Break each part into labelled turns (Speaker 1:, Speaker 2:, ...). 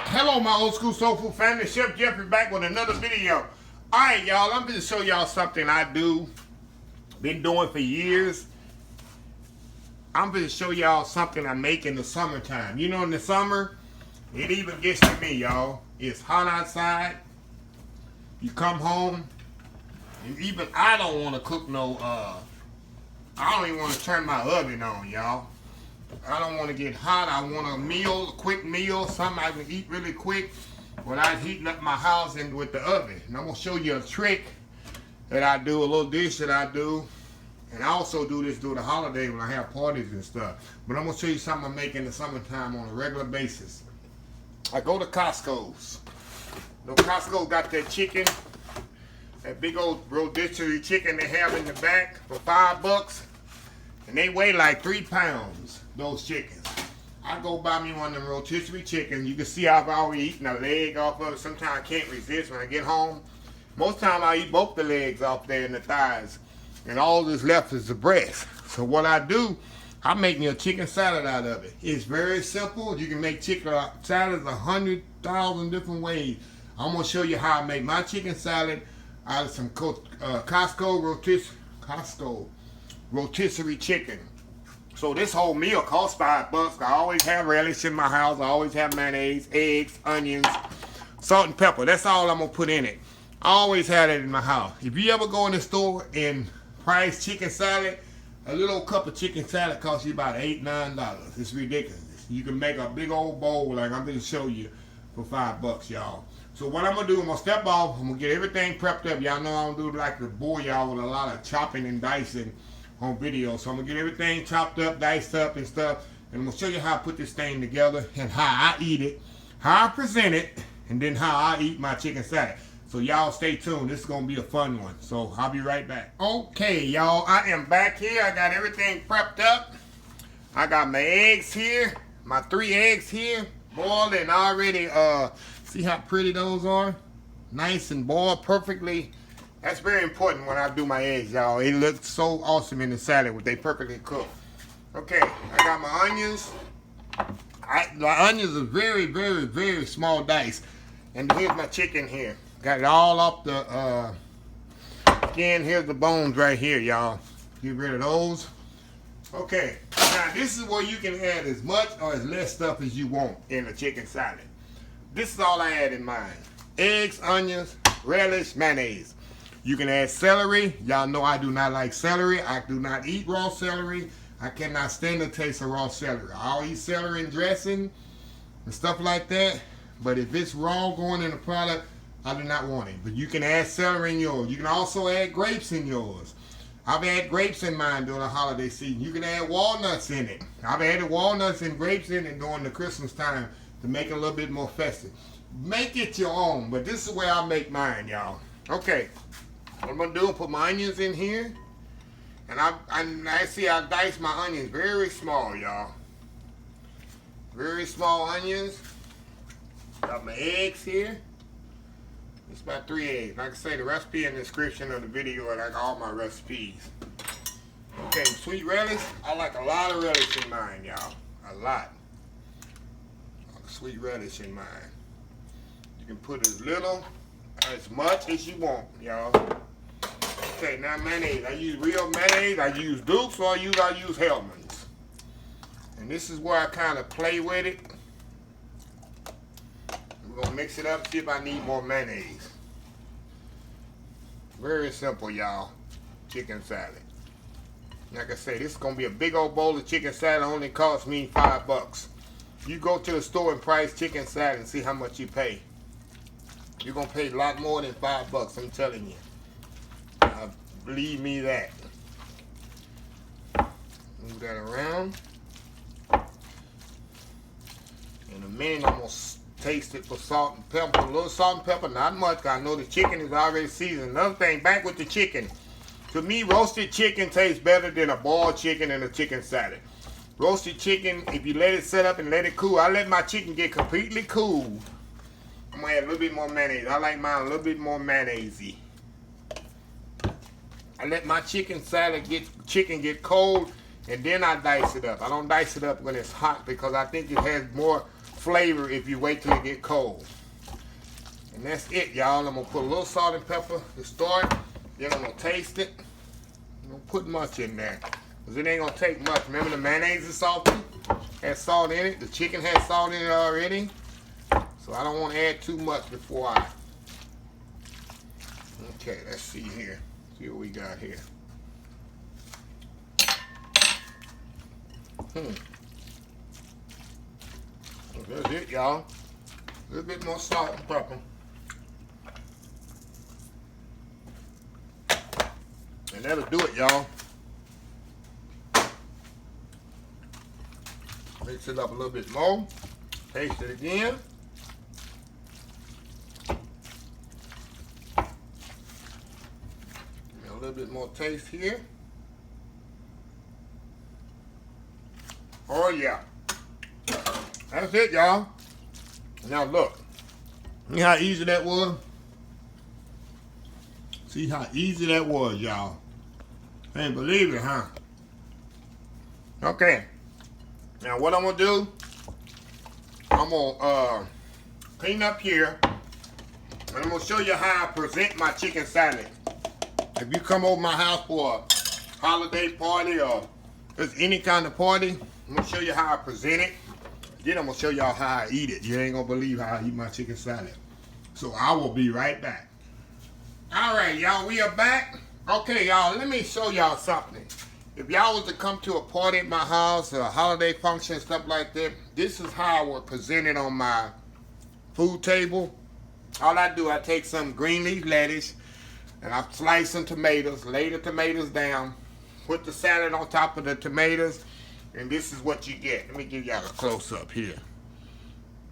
Speaker 1: Hello, my old school soul food family. Chef Jeffrey back with another video. Alright, y'all, I'm going to show y'all something I do. Been doing for years. I'm going to show y'all something I make in the summertime. You know, in the summer, it even gets to me, y'all. It's hot outside. You come home, and even I don't want to cook no, I don't even want to turn my oven on, y'all. I don't want to get hot. I want a meal, a quick meal, something I can eat really quick without heating up my house and with the oven. And I'm going to show you a trick that I do, a little dish that I do. And I also do this during the holiday when I have parties and stuff. But I'm going to show you something I make in the summertime on a regular basis. I go to Costco's. You know, Costco got that chicken, that big old rotisserie chicken they have in the back for $5. And they weigh like 3 pounds, those chickens. I go buy me one of them rotisserie chickens. You can see I've already eaten a leg off of it. Sometimes I can't resist when I get home. Most time I eat both the legs off there and the thighs. And all that's left is the breast. So what I do, I make me a chicken salad out of it. It's very simple. You can make chicken salads 100,000 different ways. I'm going to show you how I make my chicken salad out of some Costco rotisserie chicken. So this whole meal costs $5. I always have relish in my house. I always have mayonnaise, eggs, onions, salt and pepper. That's all I'm gonna put in it. I always have it in my house. If you ever go in the store and price chicken salad, a little cup of chicken salad costs you about $8, $9. It's ridiculous. You can make a big old bowl like I'm gonna show you for $5, y'all. So what I'm gonna do, I'm gonna step off. I'm gonna get everything prepped up. Y'all know I don't do like to bore y'all with a lot of chopping and dicing on video. So I'm gonna get everything chopped up, diced up and stuff, and I'm gonna show you how I put this thing together and how I eat it, how I present it, and then how I eat my chicken salad. So y'all stay tuned. This is gonna be a fun one. So I'll be right back. Okay, y'all, I am back here. I got everything prepped up. I got my eggs here, my 3 eggs here, boiled and already. See how pretty those are? Nice and boiled perfectly. That's very important when I do my eggs, y'all. It looks so awesome in the salad when they perfectly cooked. Okay, I got my onions. The onions are very, very, very small dice. And here's my chicken here. Got it all off the skin. Here's the bones right here, y'all. Get rid of those. Okay, now this is where you can add as much or as less stuff as you want in a chicken salad. This is all I add in mine. Eggs, onions, relish, mayonnaise. You can add celery. Y'all know I do not like celery. I do not eat raw celery. I cannot stand the taste of raw celery. I'll eat celery and dressing and stuff like that. But if it's raw going in the product, I do not want it. But you can add celery in yours. You can also add grapes in yours. I've had grapes in mine during the holiday season. You can add walnuts in it. I've added walnuts and grapes in it during the Christmas time to make it a little bit more festive. Make it your own, but this is where I make mine, y'all. Okay, what I'm gonna do is put my onions in here, and I see I dice my onions very small, y'all. Very small onions. Got my eggs here. It's about 3 eggs. Like I say, the recipe in the description of the video, and like all my recipes. Okay, sweet relish. I like a lot of relish in mine, y'all. A lot. Sweet relish in mine. You can put as little, as much as you want, y'all. Okay, now mayonnaise. I use real mayonnaise. I use Duke's or I use HELLMANS. And this is where I kind of play with it. We're gonna mix it up, see if I need more mayonnaise. Very simple, y'all. Chicken salad. Like I say, this is gonna be a big old bowl of chicken salad. Only cost me $5. You go to the store and price chicken salad and see how much you pay. You're going to pay a lot more than $5, I'm telling you. Believe me that. Move that around. In a minute, I'm going to taste it for salt and pepper. A little salt and pepper, not much, because I know the chicken is already seasoned. Another thing, back with the chicken. To me, roasted chicken tastes better than a boiled chicken and a chicken salad. Roasted chicken, if you let it set up and let it cool, I let my chicken get completely cool. I'm going to add a little bit more mayonnaise. I like mine a little bit more mayonnaise-y. I let my chicken get cold, and then I dice it up. I don't dice it up when it's hot because I think it has more flavor if you wait till it get cold. And that's it, y'all. I'm gonna put a little salt and pepper to start. Then I'm gonna taste it. I'm gonna put much in there, because it ain't gonna take much. Remember, the mayonnaise is salty, has salt in it. The chicken has salt in it already. So I don't want to add too much before I... Okay, let's see here. See what we got here. That's it, y'all. A little bit more salt and pepper. And that'll do it, y'all. Mix it up a little bit more. Taste it again. A little bit more taste here. Oh yeah. That's it, y'all. Now look. See how easy that was? See how easy that was, y'all. Can't believe it, huh? Okay. Now what I'm gonna do, I'm gonna clean up here, and I'm gonna show you how I present my chicken salad. If you come over my house for a holiday party or just any kind of party, I'm gonna show you how I present it. Then I'm gonna show y'all how I eat it. You ain't gonna believe how I eat my chicken salad. So I will be right back. All right, y'all, we are back. Okay, y'all, let me show y'all something. If y'all was to come to a party at my house or a holiday function, stuff like that, this is how I would present it on my food table. All I do, I take some green leaf lettuce and I slice some tomatoes, lay the tomatoes down, put the salad on top of the tomatoes, and this is what you get. Let me give y'all a close-up here.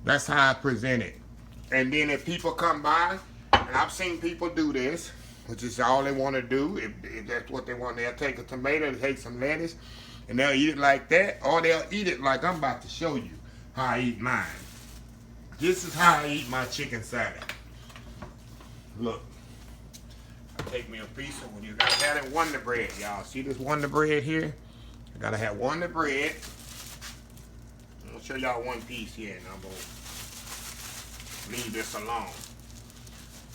Speaker 1: That's how I present it. And then if people come by, and I've seen people do this, which is all they want to do, if that's what they want, they'll take a tomato, take some lettuce, and they'll eat it like that, or they'll eat it like I'm about to show you how I eat mine. This is how I eat my chicken salad. Look. I take me a piece of, you gotta have that Wonder Bread, y'all. See this Wonder Bread here? I gotta have Wonder Bread. I'm gonna show y'all one piece here, and I'm gonna leave this alone.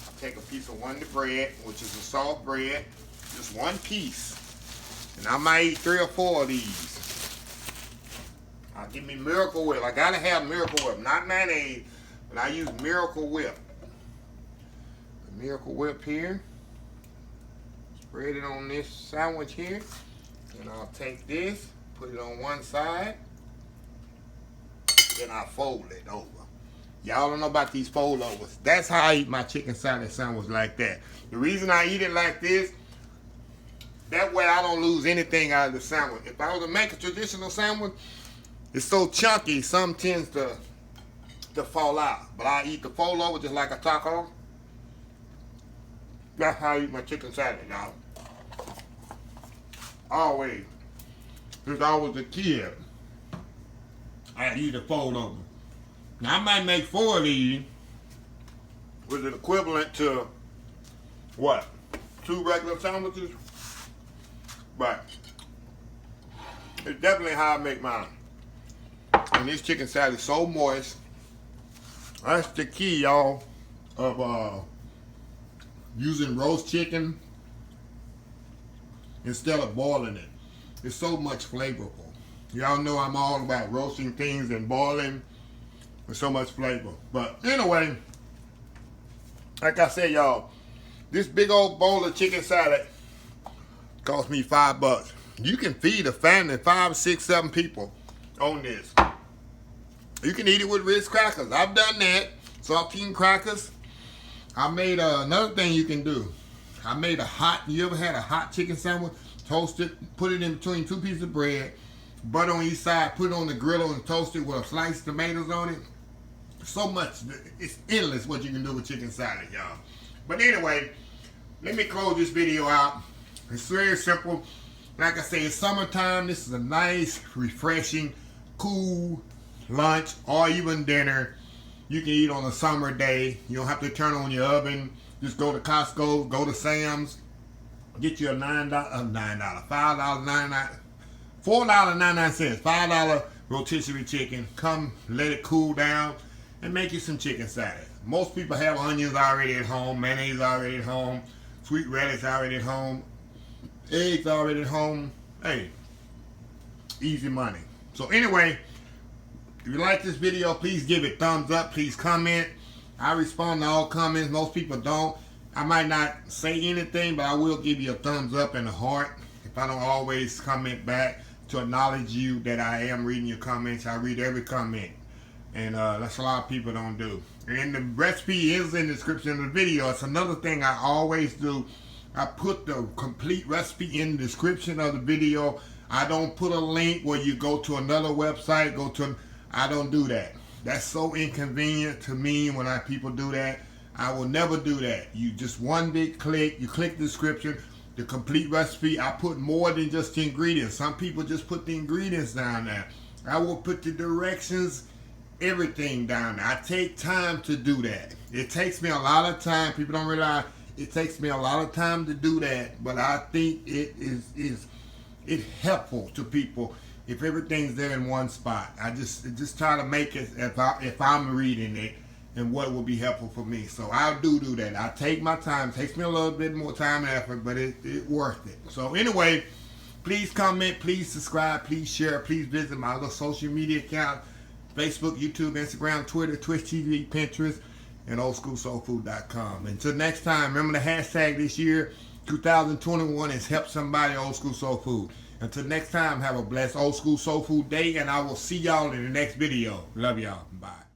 Speaker 1: I'll take a piece of Wonder Bread, which is a soft bread, just one piece. And I might eat 3 or 4 of these. I'll give me Miracle Whip. I gotta have Miracle Whip, not mayonnaise, but I use Miracle Whip. The Miracle Whip here. Spread it on this sandwich here. And I'll take this, put it on one side. Then I'll fold it over. Y'all don't know about these fold overs. That's how I eat my chicken salad sandwich, like that. The reason I eat it like this, that way I don't lose anything out of the sandwich. If I was to make a traditional sandwich, it's so chunky, some tends to fall out. But I eat the fold over just like a taco. That's how I eat my chicken salad, y'all. Always. Since I was a kid, I eat a fold over. Now I might make 4 of these, which is equivalent to what? 2 regular sandwiches? But it's definitely how I make mine. And this chicken salad is so moist. That's the key, y'all, of using roast chicken instead of boiling it. It's so much flavorful. Y'all know I'm all about roasting things and boiling with so much flavor. But anyway, like I said, y'all, this big old bowl of chicken salad cost me $5. You can feed a family 5, 6, 7 people on this. You can eat it with Ritz crackers. I've done that. Saltine crackers. I made another thing you can do. I made a hot, you ever had a hot chicken sandwich? Toast it, put it in between 2 pieces of bread, butter on each side, put it on the griddle and toast it with sliced tomatoes on it. So much, it's endless what you can do with chicken salad, y'all. But anyway, let me close this video out. It's very simple. Like I say, it's summertime. This is a nice, refreshing, cool lunch or even dinner. You can eat on a summer day. You don't have to turn on your oven. Just go to Costco, go to Sam's, get you a $4.99, $5 rotisserie chicken. Come, let it cool down, and make you some chicken salad. Most people have onions already at home, mayonnaise already at home, sweet relish already at home, eggs already at home. Hey, easy money. So anyway, if you like this video, please give it thumbs up. Please comment. I respond to all comments. Most people don't. I might not say anything, but I will give you a thumbs up and a heart. If I don't always comment back to acknowledge you that I am reading your comments, I read every comment. And that's a lot of people don't do. And the recipe is in the description of the video. It's another thing I always do. I put the complete recipe in the description of the video. I don't put a link where you go to another website, I don't do that. That's so inconvenient to me when people do that. I will never do that. You just one big click, you click the description, the complete recipe. I put more than just the ingredients. Some people just put the ingredients down there. I will put the directions, everything down there. I take time to do that. It takes me a lot of time. People don't realize it takes me a lot of time to do that, but I think it's helpful to people if everything's there in one spot. I just try to make it if I'm reading it and what will be helpful for me. So I do that. I take my time. It takes me a little bit more time and effort, but it's worth it. So anyway, please comment, please subscribe, please share, please visit my other social media accounts: Facebook, YouTube, Instagram, Twitter, Twitch TV, Pinterest, and oldschoolsoulfood.com. Until next time, remember the hashtag this year, 2021, is Help Somebody Old School Soul Food. Until next time, have a blessed Old School Soul Food day, and I will see y'all in the next video. Love y'all. Bye.